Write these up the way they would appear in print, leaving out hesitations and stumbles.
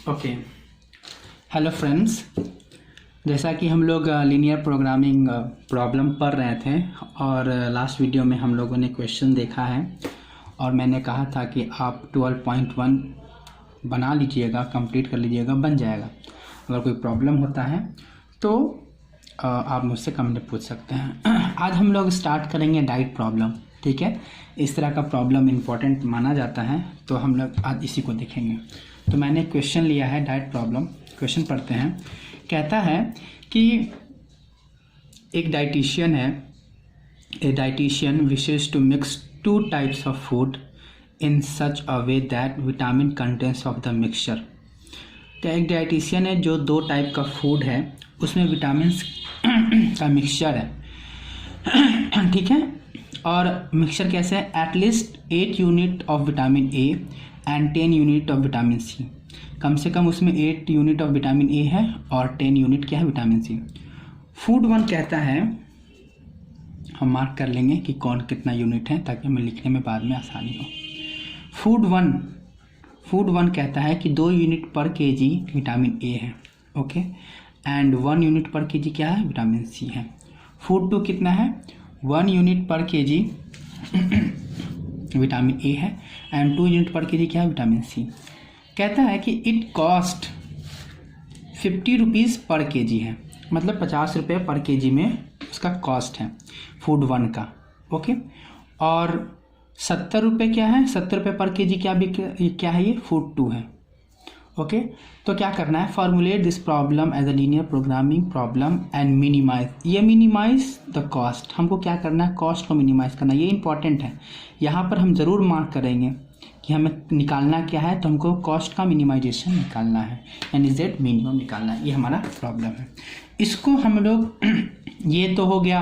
Okay, hello friends. जैसा कि हम लोग लीनियर प्रोग्रामिंग प्रॉब्लम पढ़ रहे थे और लास्ट वीडियो में हम लोगों ने क्वेश्चन देखा है और मैंने कहा था कि आप 12.1 बना लीजिएगा, कंप्लीट कर लीजिएगा, बन जाएगा। अगर कोई प्रॉब्लम होता है तो आप मुझसे कमेंट पूछ सकते हैं। आज हम लोग स्टार्ट करेंगे डाइट प्रॉब्लम, ठीक है। इस तरह का प्रॉब्लम इम्पोर्टेंट माना जाता है, तो हम लोग आज इसी को देखेंगे। तो मैंने क्वेश्चन लिया है डाइट प्रॉब्लम। क्वेश्चन पढ़ते हैं। कहता है कि एक डाइटिशियन है, a dietitian wishes to mix two types of food in such a way that vitamin contents of the mixture. तो एक डाइटिशियन है जो दो टाइप का फूड है, उसमें विटामिन का मिक्सचर है, ठीक है। और मिक्सचर कैसे है? At least 8 unit of vitamin A and 10 unit of vitamin C. कम से कम उसमें 8 यूनिट ऑफ विटामिन ए है और 10 यूनिट क्या है? विटामिन सी। फूड वन कहता है, हम मार्क कर लेंगे कि कौन कितना यूनिट है ताकि हमें लिखने में बाद में आसानी हो। फूड वन कहता है कि 2 यूनिट पर केजी विटामिन ए है, ओके, एंड 1 यूनिट पर केजी क्या है? विटामिन सी है। फूड टू कितना है? 1 यूनिट पर केजी विटामिन ए है एंड 2 यूनिट पर केजी क्या है? Vitamin C. कहता है कि it cost 50 rupees per KG है, मतलब 50 रुपये पर केजी में उसका कॉस्ट है फूड वन का, ओके। और 70 रुपये क्या है? 70 रुपये पर केजी क्या है? ये फूड टू है, ओके। तो क्या करना है? Formulate this problem as a linear programming problem and minimise. ये मिनिमाइज द कॉस्ट, हमको क्या करना है? कॉस्ट को मिनिमाइज करना। ये इंपॉर्टेंट है, यहाँ पर हम ज़रूर मार्क करेंगे कि हमें निकालना क्या है। तो हमको कॉस्ट का मिनिमाइजेशन निकालना है, यानी जेड मिनिमम निकालना है। ये हमारा प्रॉब्लम है। इसको हम लोग ये तो हो गया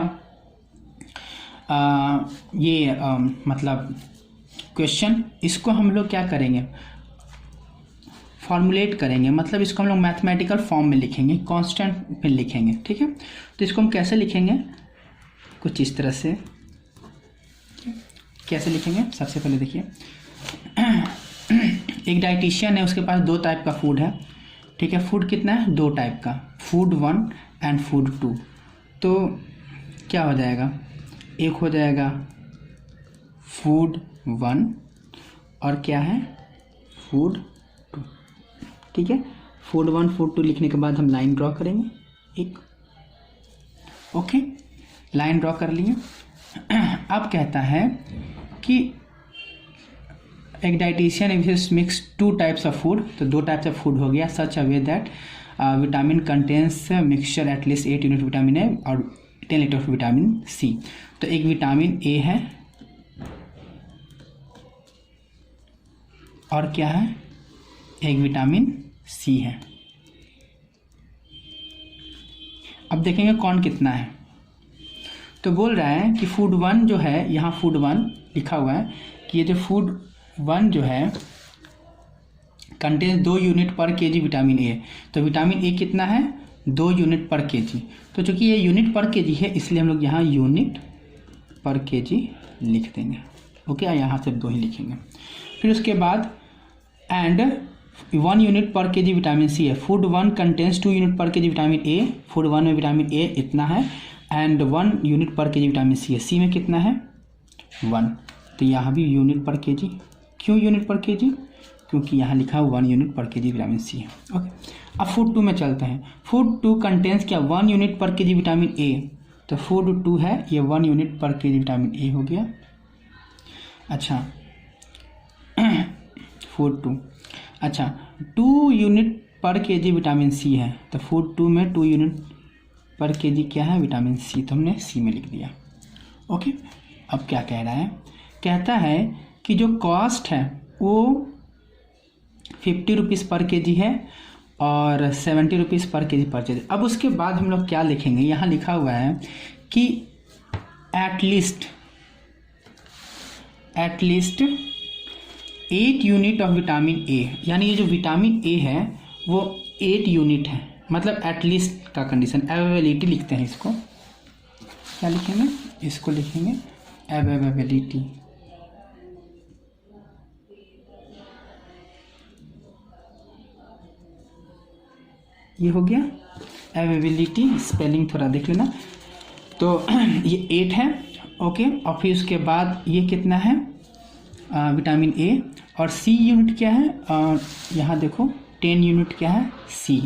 मतलब क्वेश्चन। इसको हम लोग क्या करेंगे? फॉर्मुलेट करेंगे, मतलब इसको हम लोग मैथमेटिकल फॉर्म में लिखेंगे, कांस्टेंट में लिखेंगे, ठीक है। तो इसको हम कैसे लिखेंगे? कुछ इस तरह से। कैसे लिखेंगे? सबसे पहले देखिए, एक डाइटिशियन है, उसके पास 2 टाइप का फूड है, ठीक है। फूड कितना है? 2 टाइप का, food one and food two. तो क्या हो जाएगा? एक हो जाएगा फूड वन और क्या है? फूड टू, ठीक है। फूड वन फूड टू लिखने के बाद हम लाइन ड्रॉ करेंगे एक, ओके। लाइन ड्रॉ कर लिए। अब कहता है कि एक dietitian mix 2 types of food, तो 2 टाइप्स ऑफ फूड हो गया। Such a way that vitamin contents mixture at least 8 unit vitamin A और 10 लीटर ऑफ विटामिन सी। तो एक विटामिन ए है और क्या है? एक विटामिन सी है। अब देखेंगे कौन कितना है। तो बोल रहा है कि फूड वन जो है, यहाँ फूड वन लिखा हुआ है कि ये जो फूड वन जो है कंटेन्स 2 यूनिट पर केजी विटामिन ए। तो विटामिन ए कितना है? 2 यूनिट पर केजी। तो चूंकि ये यूनिट पर केजी है इसलिए हम लोग यहाँ यूनिट पर केजी लिख देंगे, ओके। यहाँ सिर्फ 2 ही लिखेंगे। फिर उसके बाद एंड 1 यूनिट पर केजी विटामिन सी है। फूड वन कंटेन्स 2 यूनिट पर KG vitamin A. Food one में विटामिन ए इतना है एंड 1 यूनिट पर केजी विटामिन सी है। सी में कितना है? 1। तो यहाँ भी यूनिट पर केजी। क्यों यूनिट पर केजी? क्योंकि यहाँ लिखा है 1 यूनिट पर केजी विटामिन सी है, ओके। अब फूड टू में चलते हैं। फूड टू कंटेन्स क्या? 1 यूनिट पर केजी विटामिन ए। तो फूड टू है ये 1 यूनिट पर केजी विटामिन ए हो गया। अच्छा, फूड टू, अच्छा 2 यूनिट पर केजी विटामिन सी है। तो फूड टू में 2 यूनिट पर केजी क्या है? Vitamin C. तो हमने सी में लिख दिया, ओके। अब क्या कह रहा है? कहता है कि जो कॉस्ट है वो 50 रुपीज़ पर केजी है और 70 रुपीज़ पर केजी परचेज। अब उसके बाद हम लोग क्या लिखेंगे? यहाँ लिखा हुआ है कि एटलीस्ट 8 यूनिट ऑफ विटामिन ए, यानी ये जो विटामिन ए है वो 8 यूनिट है, मतलब एटलीस्ट का कंडीशन। अवेलेबिलिटी लिखते हैं इसको, क्या लिखेंगे? इसको लिखेंगे अवेलेबिलिटी, ये हो गया अवेलेबिलिटी, स्पेलिंग थोड़ा देख लेना। तो ये 8 है, ओके। और फिर उसके बाद ये कितना है, विटामिन ए। और सी यूनिट क्या है, यहाँ देखो 10 यूनिट क्या है, सी,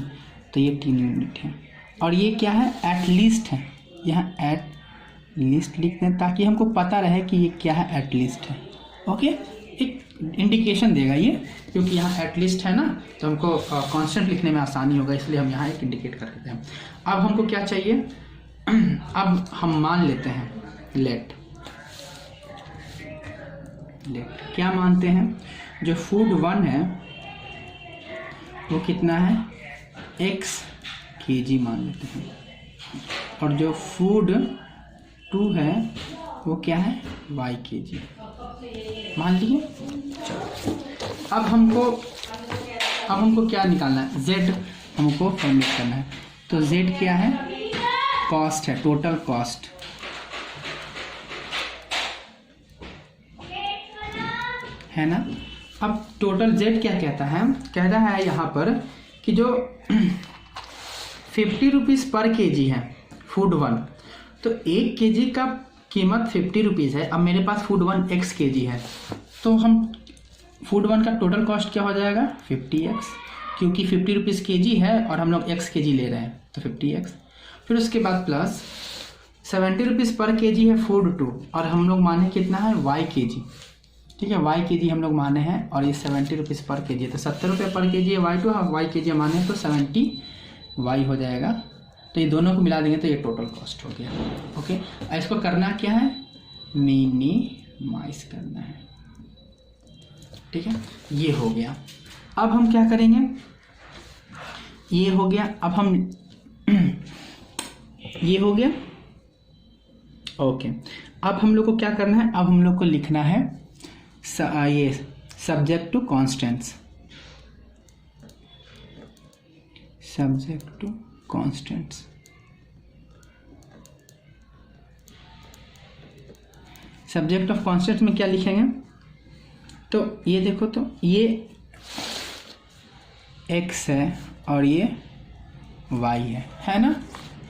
तो ये 3 यूनिट है। और ये क्या है, एट लीस्ट है, यहाँ एट लीस्ट लिख दें ताकि हमको पता रहे कि ये क्या है, एट लीस्ट है, ओके। एक इंडिकेशन देगा ये, क्योंकि यहाँ एट लीस्ट है ना, तो हमको कांस्टेंट लिखने में आसानी होगा, इसलिए हम यहाँ एक इंडिकेट कर देते हैं। अब हमको क्या चाहिए, अब हम मान लेते हैं लेट क्या मानते हैं, जो फूड 1 है वो कितना है, x kg मान लेते हैं, और जो फूड 2 है वो क्या है, y kg मान लिए। अब हमको क्या निकालना है, z हमको फॉर्मेट करना है। तो z क्या है, कॉस्ट है, टोटल कॉस्ट है ना। अब टोटल z क्या कहता है यहाँ पर कि जो 50 रुपीज़ पर केजी है फूड 1, तो 1 केजी का कीमत 50 रुपीज़ है। अब मेरे पास फूड 1 x केजी है, तो हम फूड 1 का टोटल कॉस्ट क्या हो जाएगा, 50x, क्योंकि 50 रुपीज़ केजी है और हम लोग x केजी ले रहे हैं, तो 50x। फिर उसके बाद प्लस 70 रुपीज़ पर केजी है फूड 2, और हम लोग माने कितना है, y केजी, ठीक है, y केजी हम लोग माने हैं, और ये 70 रुपीज़ पर केजी, तो 70 रुपये पर केजी है y2, y केजी माने तो 70 y हो जाएगा। तो ये दोनों को मिला देंगे तो ये टोटल कॉस्ट हो गया, ओके। इसको करना क्या है, मिनिमाइज करना है, ठीक है, ये हो गया। अब हम क्या करेंगे, ये हो गया, अब हम ये हो गया, ओके। अब हम लोग को क्या करना है, अब हम लोग को लिखना है ये subject to constants, subject to constants. Subject of constants में क्या लिखेंगे, तो ये देखो, तो ये x है और ये y है ना,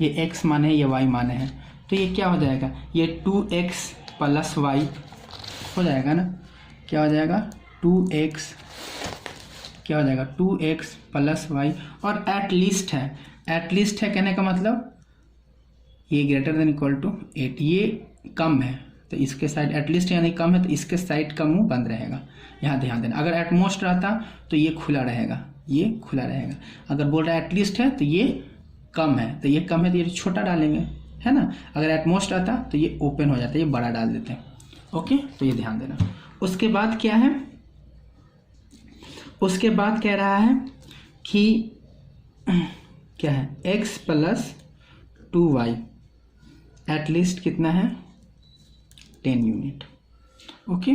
ये x माने है, ये y माने है, तो ये क्या हो जाएगा, ये 2x प्लस y हो जाएगा ना, क्या हो जाएगा, 2x, क्या हो जाएगा, 2x प्लस y। और एट लीस्ट है कहने का मतलब ये ग्रेटर देन इक्वल टू 8, ये कम है, तो इसके साइड एट लीस्ट यानी कम है, तो इसके साइड का मुंह बंद रहेगा, यहाँ ध्यान देना। अगर एट मोस्ट रहता तो ये खुला रहेगा, ये खुला रहेगा। अगर बोल रहा है एट लीस्ट है तो ये कम है, तो ये कम है तो ये छोटा डालेंगे, है ना। अगर एट मोस्ट आता तो ये ओपन हो जाता है, ये बड़ा डाल देते हैं, ओके। तो ये ध्यान देना। उसके बाद क्या है, उसके बाद कह रहा है कि क्या है, x plus 2y at least कितना है, 10 यूनिट, ओके।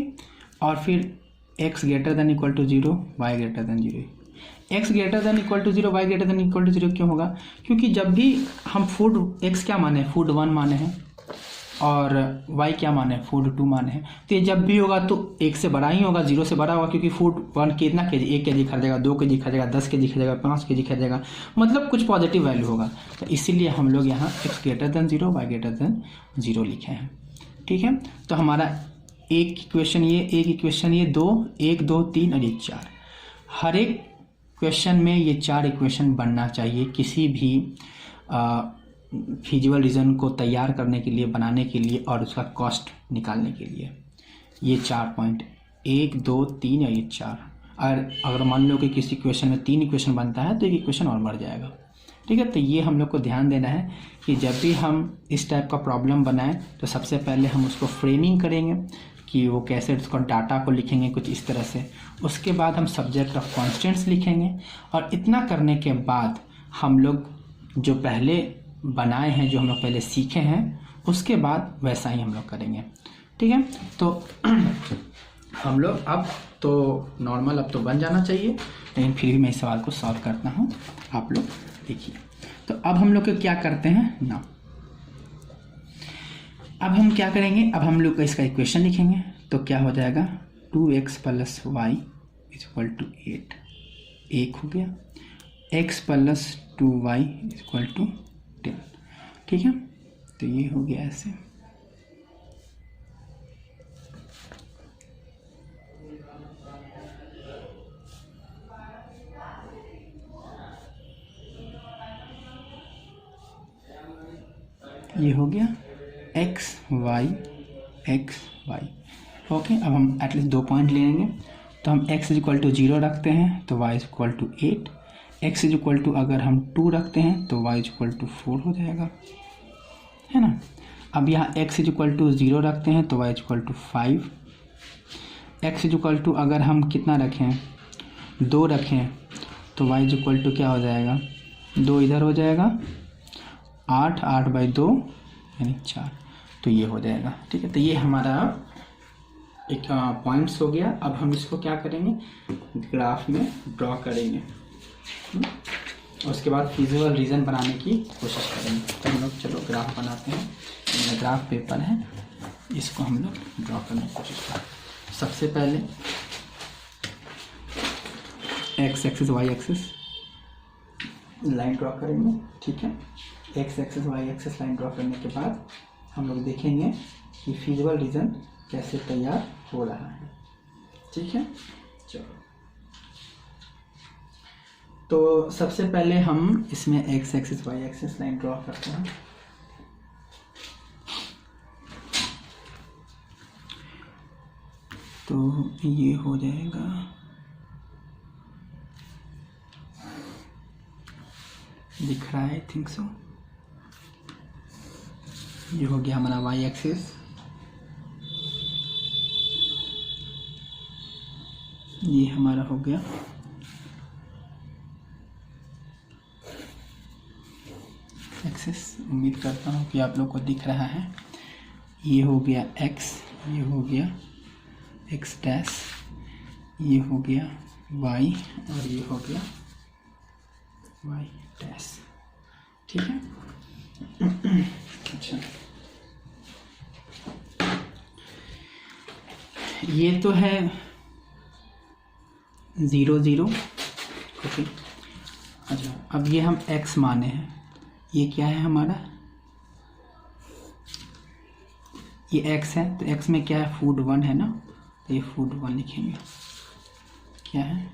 और फिर x greater than equal to 0, y greater than 0। x greater than equal to 0, y greater than equal to 0 क्यों होगा, क्योंकि जब भी हम फूड x क्या माने, फूड 1 माने हैं, और y क्या माने, फूड 2 माने हैं, तो ये जब भी होगा तो 1 से बड़ा ही होगा, 0 से बड़ा होगा, क्योंकि फूड 1 कितना केजी, 1 केजी खरीदेगा, 2 केजी खरीदेगा, 10 केजी खरीदेगा, 5 केजी खरीदेगा, मतलब कुछ पॉजिटिव वैल्यू होगा। तो इसीलिए हम लोग यहाँ x greater than 0, y greater than 0 लिखे हैं, ठीक है। तो हमारा एक इक्वेशन ये, एक इक्वेशन ये, 2, 1, 2, 3 और ये 4, हर एक क्वेश्चन में ये 4 इक्वेशन बनना चाहिए, किसी भी फिजिबल रीजन को तैयार करने के लिए, बनाने के लिए, और उसका कॉस्ट निकालने के लिए। ये 4 पॉइंट, 1, 2, 3 या ये 4। अगर मान लो कि किसी क्वेश्चन में 3 इक्वेशन बनता है तो एक इक्वेशन और बढ़ जाएगा, ठीक है। तो ये हम लोग को ध्यान देना है कि जब भी हम इस टाइप का प्रॉब्लम बनाएं तो सबसे पहले हम उसको फ्रेमिंग करेंगे कि वो कैसे, उसको डाटा को लिखेंगे कुछ इस तरह से। उसके बाद हम सब्जेक्ट ऑफ कॉन्स्टेंट्स लिखेंगे, और इतना करने के बाद हम लोग जो पहले बनाए हैं, जो हम लोग पहले सीखे हैं, उसके बाद वैसा ही हम लोग करेंगे, ठीक है। तो हम लोग अब तो नॉर्मल अब तो बन जाना चाहिए, लेकिन फिर भी मैं इस सवाल को सॉल्व करता हूँ, आप लोग देखिए। तो अब हम लोग क्या करते हैं ना, अब हम क्या करेंगे, अब हम लोग इसका इक्वेशन लिखेंगे, तो क्या हो जाएगा, 2x plus y is equal to 8, 1 हो गया। x plus 2y equal to 10। ठीक है, तो ये हो गया ऐसे। ये हो गया x y x y। Okay, अब हम एटलीस्ट 2 पॉइंट ले लेंगे। तो हम x इक्वल टू 0 रखते हैं तो y equal to 8, x equal to अगर हम 2 रखते हैं तो y इक्वल टू 4 हो जाएगा, है ना। अब यहाँ x इक्वल टू 0 रखते हैं तो y equal to 5, x equal to अगर हम कितना रखें 2 रखें तो y इक्वल टू क्या हो जाएगा, 2 इधर हो जाएगा, 8 8 बाई 2 यानी 4, तो ये हो जाएगा। ठीक है, तो ये हमारा एक पॉइंट्स हो गया। अब हम इसको क्या करेंगे, ग्राफ में ड्रॉ करेंगे, उसके बाद फिजिबल रीजन बनाने की कोशिश करेंगे। तो हम लोग चलो ग्राफ बनाते हैं। मेरा ग्राफ पेपर है, इसको हम लोग ड्रॉ करने की कोशिश करें। सबसे पहले x axis y axis line draw करेंगे। ठीक है, x axis y axis line draw करने के बाद हम लोग देखेंगे कि फिजिबल रीजन कैसे तैयार हो रहा है। ठीक है, चलो तो सबसे पहले हम इसमें x axis y axis line draw करते हैं। तो ये हो जाएगा, दिख रहा है आई थिंक सो। ये हो गया हमारा वाई एक्सिस, ये हमारा हो गया एक्सिस। उम्मीद करता हूँ कि आप लोग को दिख रहा है। ये हो गया x, ये हो गया x डैश, ये हो गया y और ये हो गया y डैश। ठीक है, अच्छा ये तो है 0 0। ओके, अच्छा अब ये हम x माने हैं, ये क्या है हमारा, ये x है, तो x में क्या है, फूड 1 है ना, तो ये फूड 1 लिखेंगे, क्या है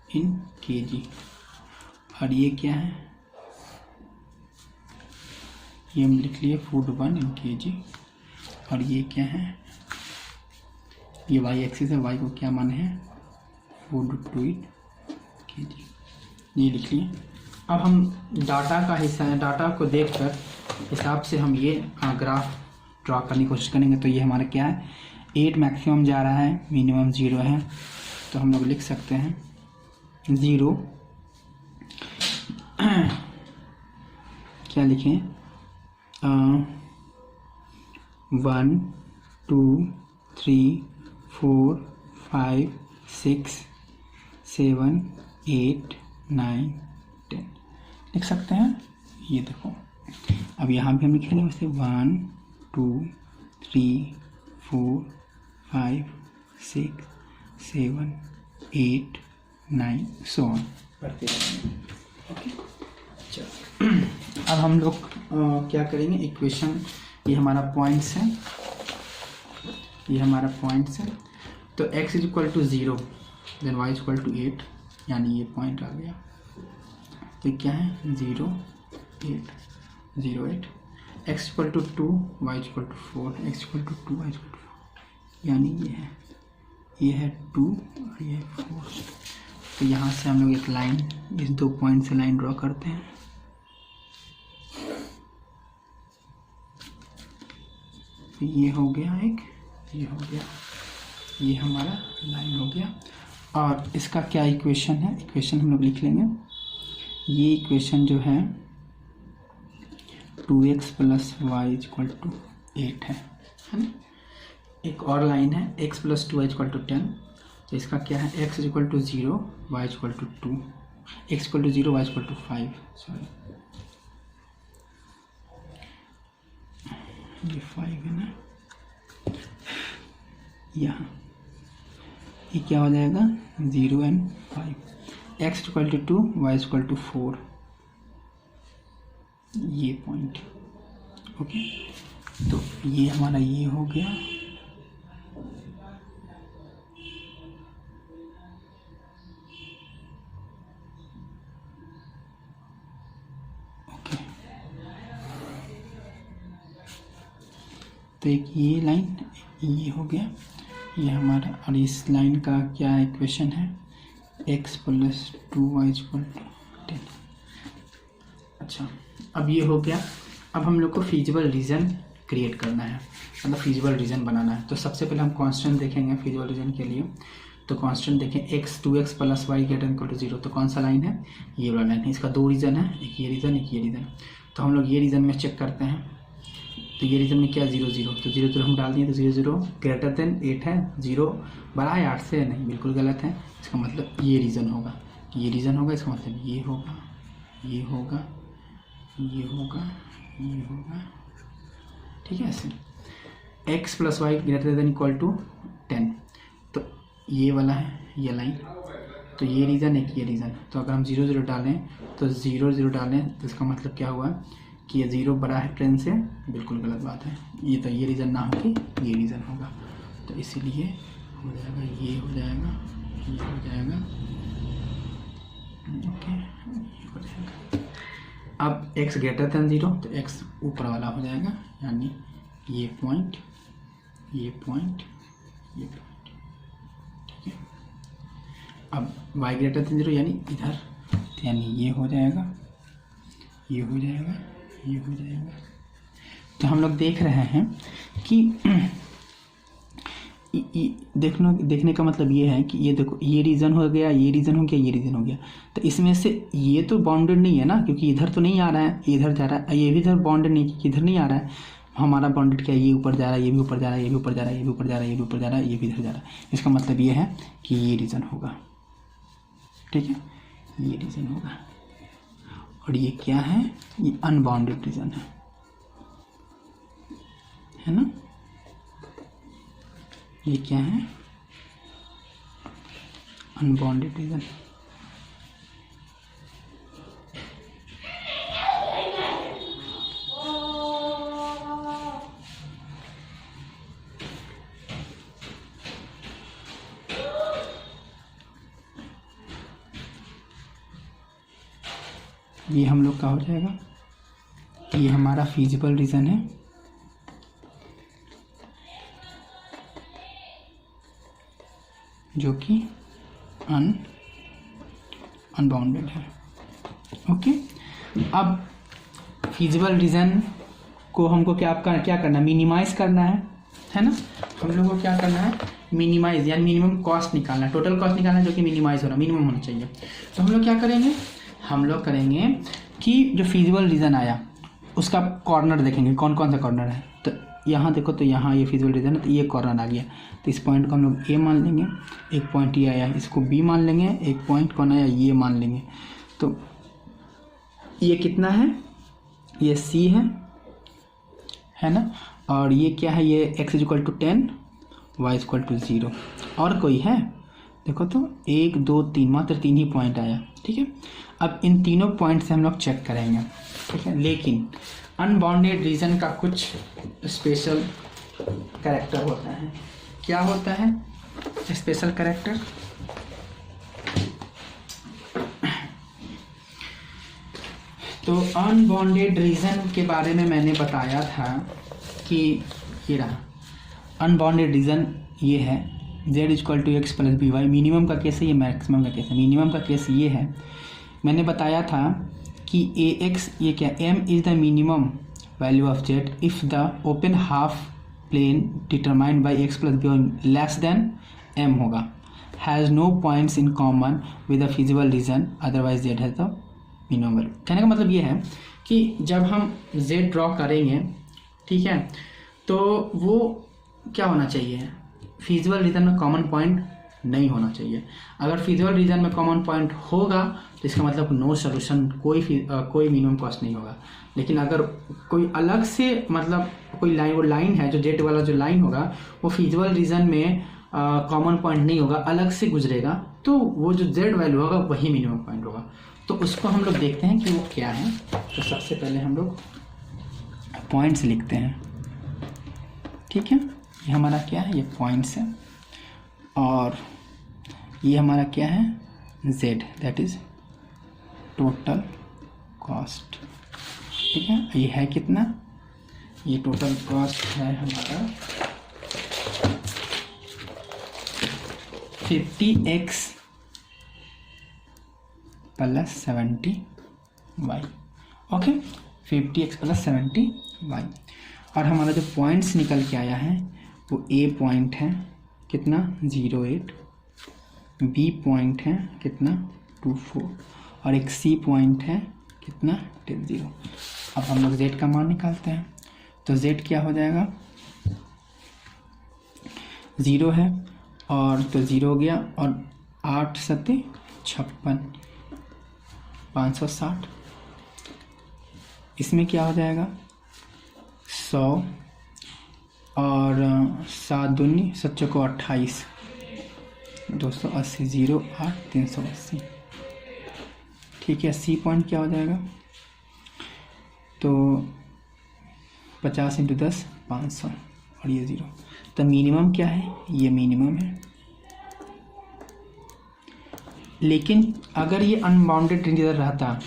इन kg। और ये क्या है, ये हम लिख लिए फूड 1 इन kg। और ये क्या है, ये y एक्सिस है, y को क्या माने हैं, फूड 2 इन kg, ये लिख लिए। अब हम डाटा का हिस्सा है, डाटा को देखकर हिसाब से हम ये ग्राफ ड्रॉ करने की कोशिश करेंगे। तो ये हमारा क्या है, 8 मैक्सिमम जा रहा है, मिनिमम 0 है, तो हम लोग लिख सकते हैं 0 क्या लिखें, 1 2 3 4 5 6 7 8 9 10 लिख सकते हैं। ये देखो, अब यहाँ भी हम लिखेंगे वैसे 1 2 3 4 5 6 7 8 9 सो ऑन बढ़ते रहेंगे। ओके, चलो अब हम लोग क्या करेंगे, इक्वेशन, ये हमारा पॉइंट्स है, ये हमारा पॉइंट्स है। तो x is equal to 0 then y is equal to 8, यानी ये पॉइंट आ गया। तो क्या है 0 8 0 8, x equal to 2 y equal to 4, x equal to 2 y equal to 4, यानी ये है 2 और ये है 4। तो यहाँ से हम लोग एक लाइन, इस 2 पॉइंट से लाइन ड्रॉ करते हैं। तो ये हो गया एक, ये हो गया, ये हमारा लाइन हो गया। और इसका क्या इक्वेशन है, इक्वेशन हम लोग लिख लेंगे। ये इक्वेशन जो है 2x plus Y equal to 8 है ना। एक और लाइन है x plus 2y equal to 10। तो इसका क्या है, x equal to 0 y equal to 2, x equal to 0 y equal to 5, sorry ये 5 है ना। यहाँ ये क्या हो जाएगा 0 and 5, x equal to 2 y equal to 4, ये पॉइंट। ओके, तो ये हमारा ये हो गया। ओके, तो एक ये लाइन, ये हो गया ये हमारा। और इस लाइन का क्या इक्वेशन है, x plus 2y equal to 10। अच्छा, अब ये हो गया। अब हम लोग को फिजिबल रीजन क्रिएट करना है, मतलब फिजिबल रीजन बनाना है। तो सबसे पहले हम कांस्टेंट देखेंगे फिजिबल रीजन के लिए। तो कांस्टेंट देखें, x 2x plus y greater equal to 0। तो कौन सा लाइन है, ये वाला लाइन है। इसका दो रीजन है, एक ये रीजन, एक ये रीजन। तो हम लोग ये रीजन में चेक करते हैं। तो ये रीजन में क्या 0 0, तो 0 0 हम डाल दिए। तो 0 0 ग्रेटर देन 8 है, 0 बड़ा है 8 से, नहीं बिल्कुल गलत है। इसका मतलब ये रीजन होगा, ये रीजन होगा। इसका मतलब ये होगा, ये होगा, ये होगा, ये होगा। ठीक है, ऐसे x plus y greater than equal to 10। तो ये वाला है ये लाइन। तो ये रीजन, एक ये रीजन। तो अगर हम 0 0 डालें, तो 0 0 डालें तो इसका मतलब क्या हुआ कि ये 0 बड़ा है 10 से, बिल्कुल गलत बात है। ये तो ये रीजन ना होगी, ये रीजन होगा। तो इसीलिए हो जाएगा, ये हो जाएगा, ये हो जाएगा। ओके, ये हो जाएगा। अब x ग्रेटर देन 0, तो x ऊपर वाला हो जाएगा, यानी ये पॉइंट, ये पॉइंट, ये पॉइंट। ठीक है, अब y ग्रेटर देन 0 यानी इधर, तो यानी ये हो जाएगा, ये हो जाएगा, ये हो जाएगा। तो हम लोग देख रहे हैं कि देखने का मतलब ये है कि ये देखो, ये रीजन हो गया, ये रीजन हो गया, ये रीजन हो गया। तो इसमें से ये तो बाउंडेड नहीं है ना, क्योंकि इधर तो नहीं आ रहा है, इधर जा रहा है। ये भी इधर बाउंडेड नहीं, क्योंकि इधर नहीं आ रहा है। हमारा बाउंडेड क्या है, ये ऊपर जा रहा है, ये भी ऊपर जा रहा है, ये भी ऊपर जा रहा है, ये भी ऊपर जा रहा है, ये भी ऊपर जा रहा है, ये भी इधर जा रहा है। इसका मतलब ये है कि ये रीजन होगा। ठीक है, ये रीजन होगा। और ये क्या है, ये अनबाउंडेड रीजन है ना। ये क्या है, अनबाउंडेड रीजन। ये हम लोग का हो जाएगा, ये हमारा फिजिबल रीजन है। जो कि अनबाउंडेड है। ओके, अब फिजिबल रीजन को हमको क्या करना है, मिनिमाइज करना है ना। हम लोग को क्या करना है, मिनिमाइज, यानी मिनिमम कॉस्ट निकालना है, टोटल कॉस्ट निकालना है, जो कि मिनिमाइज होना, मिनिमम होना चाहिए। तो हम लोग क्या करेंगे, हम लोग करेंगे कि जो फिजिबल रीजन आया उसका कॉर्नर देखेंगे, कौन कौन सा कॉर्नर है। तो यहाँ देखो, तो यहाँ ये फिजिबल रीजन है, तो ये कॉर्नर आ गया। तो इस पॉइंट को हम लोग ए मान लेंगे, एक पॉइंट ये आया, इसको बी मान लेंगे, एक पॉइंट कौन आया, ये मान लेंगे। तो ये कितना है, ये सी है ना। और ये क्या है, ये x equal to 10, y equal to 0। और कोई है, देखो तो 1 2 3, मात्र 3 ही पॉइंट आया। ठीक है, अब इन तीनों पॉइंट से हम लोग चेक करेंगे। ठीक है, लेकिन अनबाउंडेड रीजन का कुछ स्पेशल कैरेक्टर होता है। क्या होता है स्पेशल कैरेक्टर, तो अनबाउंडेड रीजन के बारे में मैंने बताया था कि ये रहा अनबाउंडेड रीजन, ये है z equal to x plus b y. Minimum का केस है, ये मैक्सिमम का केस है। मिनिमम का केस ये है, मैंने बताया था कि ए एक्स, ये क्या, m is the minimum value of z if the open half plane determined by x plus b y less than m होगा, has no points in common with the feasible region, otherwise z has the minimum value. कहने का मतलब ये है कि जब हम z draw करेंगे, ठीक है, तो वो क्या होना चाहिए, फिजिबल रीजन में कॉमन पॉइंट नहीं होना चाहिए। अगर फिजिबल रीजन में कॉमन पॉइंट होगा तो इसका मतलब नो सोल्यूशन, कोई मिनिमम कॉस्ट नहीं होगा। लेकिन अगर कोई अलग से, मतलब कोई लाइन, वो लाइन है जो जेट वाला जो लाइन होगा, वो फिजिबल रीजन में कॉमन पॉइंट नहीं होगा, अलग से गुजरेगा, तो वो जो z वैल्यू होगा वही मिनिमम पॉइंट होगा। तो उसको हम लोग देखते हैं कि वो क्या है। तो सबसे पहले हम लोग पॉइंट्स लिखते हैं, ठीक है। ये हमारा क्या है, ये पॉइंट्स है, और ये हमारा क्या है, z, that is total cost, ठीक है। ये है कितना, ये टोटल कॉस्ट है हमारा 50x + 70y, okay, 50x + 70y। और हमारा जो पॉइंट्स निकल के आया है वो a पॉइंट है कितना 08, b पॉइंट है कितना 24, और एक c पॉइंट है कितना 10। अब हम लोग z का मान निकालते हैं। तो z क्या हो जाएगा, 0 है, और तो 0 हो गया, और 8 × 56 560। इसमें क्या हो जाएगा 100, और 7 दूनी 7 चौको 28, 280, 0 8 380, ठीक है। सी पॉइंट क्या हो जाएगा, तो 50 × 10 500, और ये 0। तो मिनिमम क्या है, ये मिनिमम है। लेकिन अगर ये अनबाउंडेड रीजन रहता,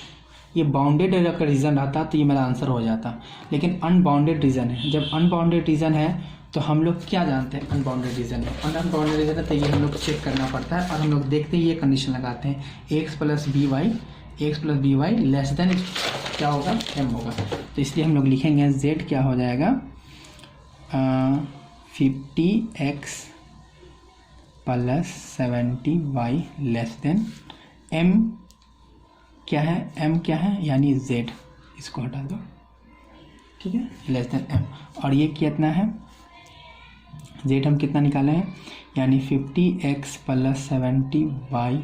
ये बाउंडेड अगर रीजन रहता तो ये मेरा आंसर हो जाता, लेकिन अनबाउंडेड रीजन है। जब अनबाउंडेड रीजन है तो हम लोग क्या जानते हैं, अनबाउंडेड रीजन है, अनबाउंडेड रीजन है तो ये हम लोग चेक करना पड़ता है, और हम लोग देखते ही ये कंडीशन लगाते हैं x + by लेस देन क्या होगा, m होगा। तो इसलिए हम लोग लिखेंगे z क्या हो जाएगा 50x + 70y less than m क्या है, m क्या है यानी z, इसको हटा दो, ठीक है, लेस देन m। और ये कितना है, z हम कितना निकाले हैं, यानी 50x + 70y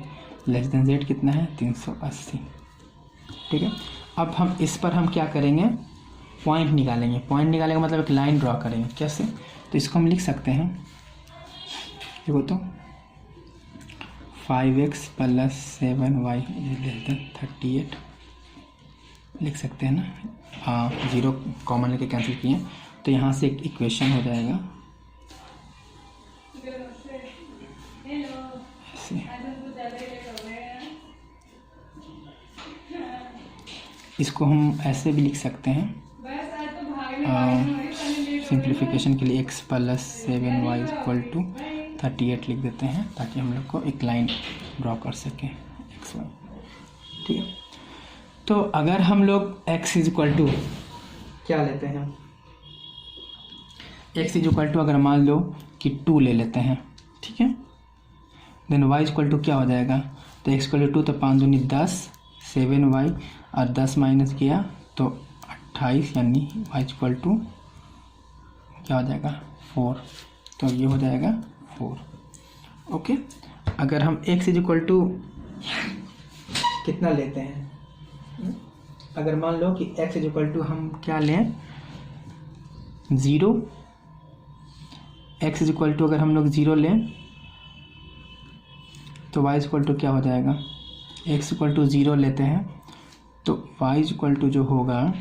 less than z कितना है 380, ठीक है। अब हम इस पर हम क्या करेंगे, पॉइंट निकालेंगे। पॉइंट निकालेंगे मतलब एक लाइन ड्रॉ करेंगे, कैसे, तो इसको हम लिख सकते हैं, देखो तो 5x + 7y लेस देन 38 लिख सकते हैं ना। हाँ, 0 कॉमन लेके कैंसिल किए, तो यहाँ से एक इक्वेशन हो जाएगा ऐसे। इसको हम ऐसे भी लिख सकते हैं, सिंप्लीफिकेशन के लिए x + 7y = 38 लिख देते हैं, ताकि हम लोग को एक लाइन ड्रॉ कर सकें x y, ठीक है। तो अगर हम लोग x = क्या लेते हैं, x = अगर मान लो कि 2 ले लेते हैं, ठीक है, देन y = क्या हो जाएगा, तो x = 2, तो 5 दूनी 10, 7y, और 10 माइनस किया तो 28, यानी y = क्या हो जाएगा 4, तो ये हो जाएगा 4, ओके। अगर हम x = कितना लेते हैं, अगर मान लो कि x = हम क्या लें 0, x = अगर हम लोग 0 लें तो y = क्या हो जाएगा, x = 0 लेते हैं तो y = जो होगा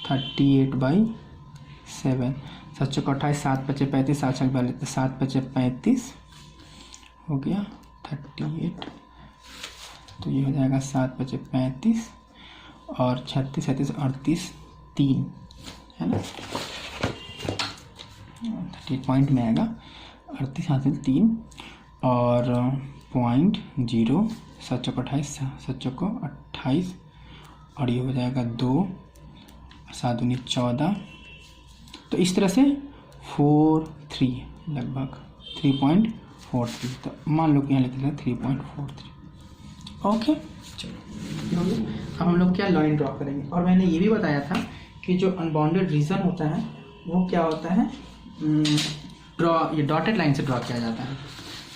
38/7, 7 चौको 28, 7 × 5 = 35, 7 × 42, 7 × 5 = 35 हो गया 38, तो ये हो जाएगा 7 × 5 = 35, और 36 37 38 3 है ना, 30 पॉइंट में आएगा 38 हासिल 3, और 0.0, 7 चौको 28, 7 चौको 28, और ये हो जाएगा 2, 7 दूनी 14, तो इस तरह से 43 लगभग 3.43, तो मान लो कि यहाँ लिख दें 3.43, ओके। चलो अब हम लोग क्या लाइन ड्रॉ करेंगे, और मैंने ये भी बताया था कि जो अनबाउंडेड रीजन होता है वो क्या होता है, ये डॉटेड लाइन से ड्रॉ किया जाता है,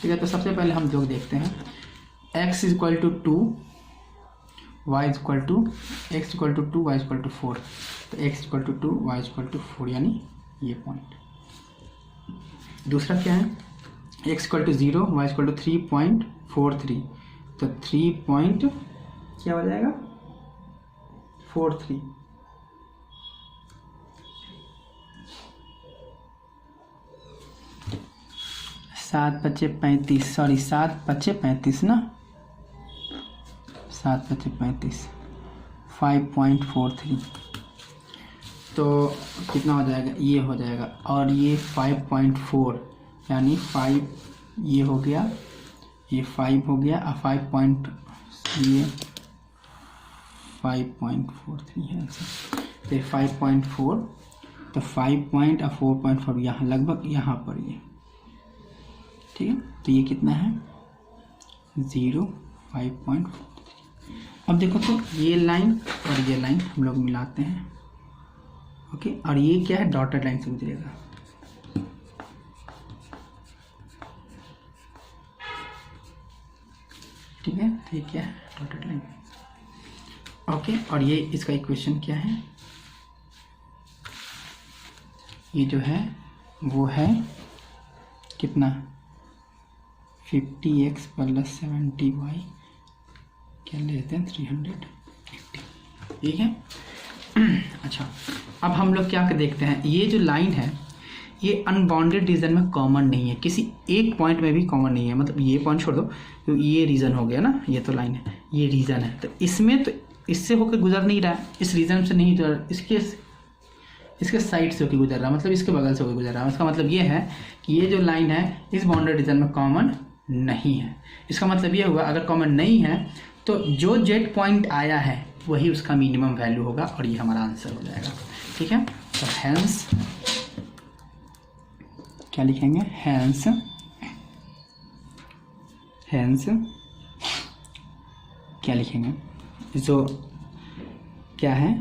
ठीक है। तो सबसे पहले हम लोग देखते हैं x = 2, y = 2, x = 2, y = 4, तो x = 2, y = 4, यानी ये पॉइंट। दूसरा क्या है, x equal to 0, y equal to 3.43, तो 3 क्या हो जाएगा 43। सात पच्चे 35, सॉरी 7 पच्चे 35 ना, 7 पच्चे 35, 5.43, तो कितना हो जाएगा, ये हो जाएगा। और ये 5.4 यानी 5 ये हो गया, ये 5 हो गया, और 5 ये 5.43 है आंसर। तो 5.4, तो 4.4 यहाँ लगभग यहाँ पर ये, ठीक है। तो ये कितना है 0, 5.43। अब देखो तो ये लाइन और ये लाइन हम लोग मिलाते हैं, ओके। और ये क्या है, डॉटेड लाइन से गुजरेगा, ठीक है। तो ये क्या है, डॉटेड लाइन, ओके। और ये इसका इक्वेशन क्या है, ये जो है वो है कितना 50x + 70y क्या लेते हैं 380, ठीक है। अच्छा, अब हम लोग क्या देखते हैं, ये जो लाइन है ये अनबाउंडेड रीजन में कॉमन नहीं है, किसी एक पॉइंट में भी कॉमन नहीं है। मतलब ये पॉइंट छोड़ दो, तो ये रीजन हो गया ना, ये तो लाइन है, ये रीजन है, तो इसमें तो इससे होकर गुजर नहीं रहा है, इस रीजन से नहीं गुजर, इसके साइड से होकर गुजर रहा है, मतलब इसके बगल से होकर गुजर रहा है। इसका मतलब ये है कि ये जो लाइन है इस बाउंडेड रीजन में कॉमन नहीं है। इसका मतलब ये हुआ अगर कॉमन नहीं है तो जो जेड पॉइंट आया है वही उसका मिनिमम वैल्यू होगा, और ये हमारा आंसर हो जाएगा, ठीक है। तो हेंस क्या लिखेंगे, हेंस क्या लिखेंगे, जो क्या है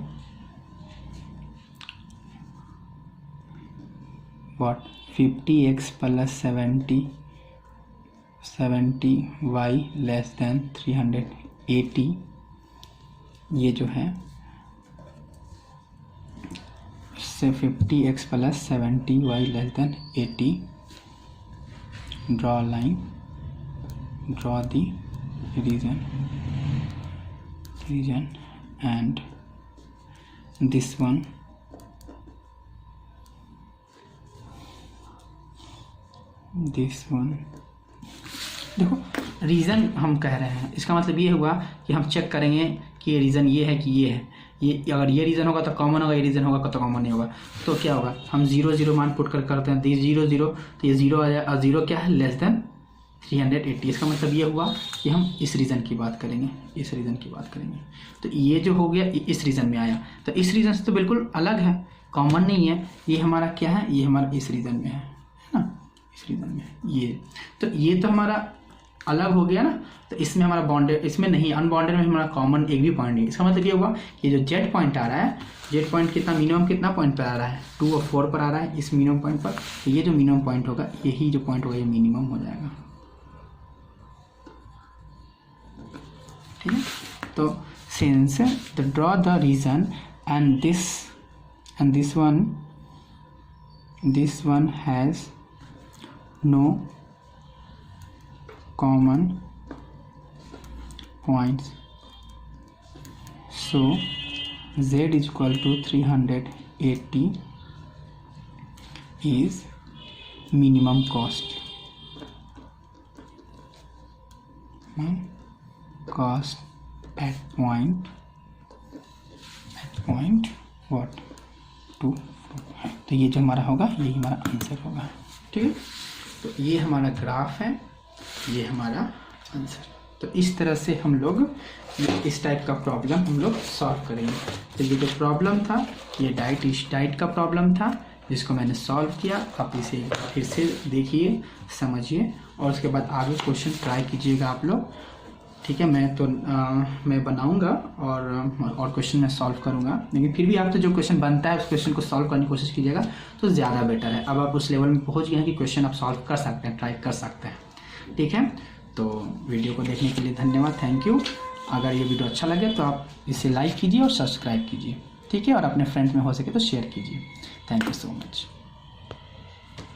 व्हाट 50x + 70y < 380, ये जो है से 50x + 70y < 80, draw line, draw the region and this one देखो रीज़न हम कह रहे हैं, इसका मतलब ये हुआ कि हम चेक करेंगे कि ये रीज़न ये है कि ये है, ये अगर ये रीज़न होगा तो कॉमन होगा, ये रीज़न होगा तो कॉमन नहीं होगा। तो क्या होगा, हम 0 0 मान पुट करते हैं, 0 0, तो ये 0 आ जाए, और 0 क्या है < 380। इसका मतलब ये हुआ कि हम इस रीज़न की बात करेंगे, इस रीज़न की बात करेंगे। तो ये जो हो गया इस रीज़न में आया, तो इस रीज़न से तो बिल्कुल अलग है, कॉमन नहीं है। ये हमारा क्या है, ये हमारा इस रीज़न में है ना, इस रीज़न में ये तो हमारा अलग हो गया ना। तो इसमें हमारा बॉन्डेड, इसमें नहीं, अनबॉन्डेड में हमारा कॉमन एक भी पॉइंट नहीं। इसका मतलब ये हुआ कि जो जेड पॉइंट आ रहा है, जेड पॉइंट कितना मिनिमम कितना पॉइंट पर आ रहा है 2 और 4 पर आ रहा है, इस मिनिमम पॉइंट पर। तो ये जो मिनिमम पॉइंट होगा, यही जो पॉइंट होगा ये मिनिमम हो जाएगा, ठीक है। तो since the draw the region and this one has no common points, so z is equal to 380 is minimum cost at point what 2। तो ये जो हमारा होगा यही हमारा आंसर होगा, ठीक है। तो ये हमारा ग्राफ है, ये हमारा आंसर। तो इस तरह से हम लोग इस टाइप का प्रॉब्लम हम लोग सॉल्व करेंगे। तो ये जो प्रॉब्लम था ये डाइट का प्रॉब्लम था, जिसको मैंने सॉल्व किया। आप इसे फिर से देखिए, समझिए, और उसके बाद आगे क्वेश्चन ट्राई कीजिएगा आप लोग, ठीक है। मैं बनाऊंगा और क्वेश्चन मैं सॉल्व करूंगा, लेकिन फिर भी आप तो जो क्वेश्चन बनता है उस क्वेश्चन को सॉल्व करने की कोशिश कीजिएगा तो ज़्यादा बेटर है। अब आप उस लेवल में पहुंच गए हैं कि क्वेश्चन आप सॉल्व कर सकते हैं, ट्राई कर सकते हैं, ठीक है। तो वीडियो को देखने के लिए धन्यवाद, थैंक यू। अगर ये वीडियो अच्छा लगे तो आप इसे लाइक कीजिए और सब्सक्राइब कीजिए, ठीक है, और अपने फ्रेंड्स में हो सके तो शेयर कीजिए। Thank you so much.